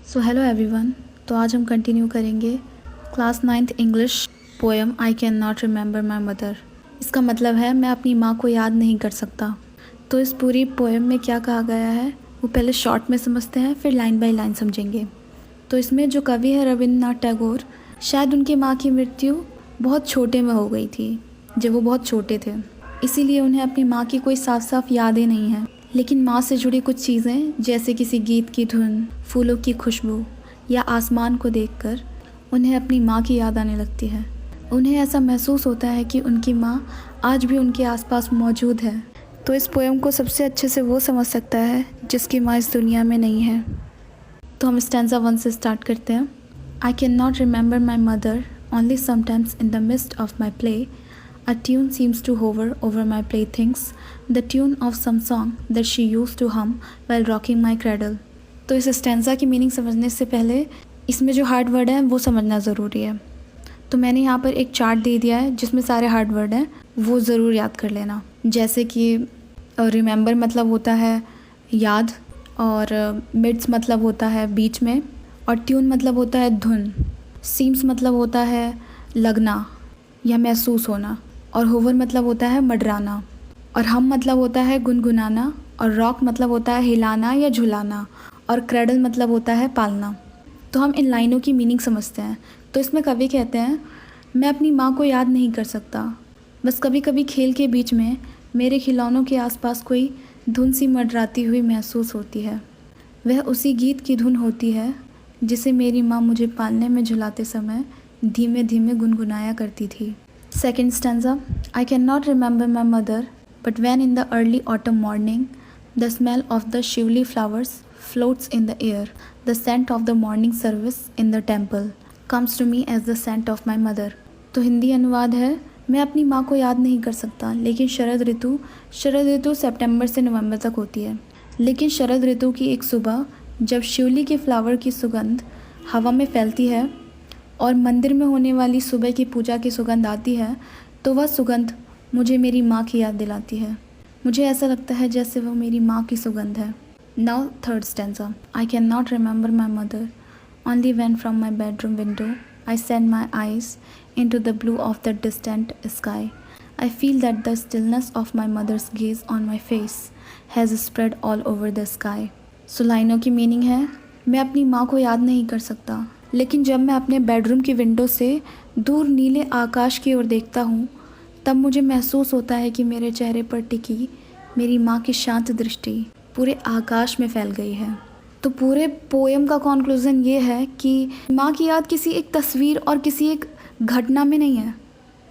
So hello everyone. तो आज हम कंटिन्यू करेंगे class 9th English poem I can not remember my mother. इसका मतलब है मैं अपनी माँ को याद नहीं कर सकता। तो इस पूरी पोएम में क्या कहा गया है वो पहले शॉर्ट में समझते हैं, फिर लाइन बाय लाइन समझेंगे। तो इसमें जो कवि है रविंद्रनाथ टैगोर, शायद उनकी माँ की मृत्यु बहुत छोटे में हो गई थी, जब वो बहुत छोटे थे। इसीलिए उन्हें अपनी माँ की कोई साफ साफ यादें नहीं हैं, लेकिन माँ से जुड़ी कुछ चीज़ें जैसे किसी गीत की धुन, फूलों की खुशबू या आसमान को देखकर उन्हें अपनी माँ की याद आने लगती है। उन्हें ऐसा महसूस होता है कि उनकी माँ आज भी उनके आसपास मौजूद है। तो इस पोएम को सबसे अच्छे से वो समझ सकता है जिसकी माँ इस दुनिया में नहीं है। तो हम स्टैंजा 1 से स्टार्ट करते हैं। आई can not remember my mother only sometimes in the mist of my play A tune seems to hover over my playthings, the tune of some song that she used to hum while rocking my cradle. तो इस stanza की meaning समझने से पहले इसमें जो hard word है वो समझना ज़रूरी है। तो मैंने यहाँ पर एक चार्ट दे दिया है जिसमें सारे हार्ड वर्ड हैं, वो ज़रूर याद कर लेना। जैसे कि रिमेंबर मतलब होता है याद, और मिड्स मतलब होता है बीच में, और ट्यून मतलब होता है धुन, सीम्स मतलब होता है लगना या महसूस होना, और होवर मतलब होता है मडराना, और हम मतलब होता है गुनगुनाना, और रॉक मतलब होता है हिलाना या झुलाना, और क्रेडल मतलब होता है पालना। तो हम इन लाइनों की मीनिंग समझते हैं। तो इसमें कवि कहते हैं, मैं अपनी माँ को याद नहीं कर सकता, बस कभी कभी खेल के बीच में मेरे खिलौनों के आसपास कोई धुन सी मडराती हुई महसूस होती है। वह उसी गीत की धुन होती है जिसे मेरी माँ मुझे पालने में झुलाते समय धीमे धीमे गुनगुनाया करती थी। Second stanza. I cannot remember my mother, but when in the early autumn morning, the smell of the shively flowers floats in the air, the scent of the morning service in the temple comes to me as the scent of my mother. तो हिंदी अनुवाद है, मैं अपनी माँ को याद नहीं कर सकता, लेकिन शरद ऋतु सितंबर से नवंबर तक होती है। लेकिन शरद ऋतु की एक सुबह जब शिवली के फ्लावर की सुगंध हवा में फैलती है और मंदिर में होने वाली सुबह की पूजा की सुगंध आती है, तो वह सुगंध मुझे मेरी माँ की याद दिलाती है। मुझे ऐसा लगता है जैसे वह मेरी माँ की सुगंध है। Now third stanza. I can not remember my mother only when from my bedroom window I send my eyes into the blue of the distant sky I feel that the stillness of my mother's gaze on my face has spread all over the sky. So लाइनों की meaning है, मैं अपनी माँ को याद नहीं कर सकता, लेकिन जब मैं अपने बेडरूम की विंडो से दूर नीले आकाश की ओर देखता हूँ, तब मुझे महसूस होता है कि मेरे चेहरे पर टिकी मेरी माँ की शांत दृष्टि पूरे आकाश में फैल गई है। तो पूरे पोएम का कॉन्क्लूज़न ये है कि माँ की याद किसी एक तस्वीर और किसी एक घटना में नहीं है,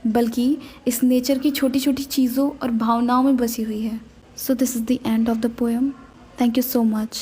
बल्कि इस नेचर की छोटी छोटी चीज़ों और भावनाओं में बसी हुई है। So this is the end of the poem. Thank you so much.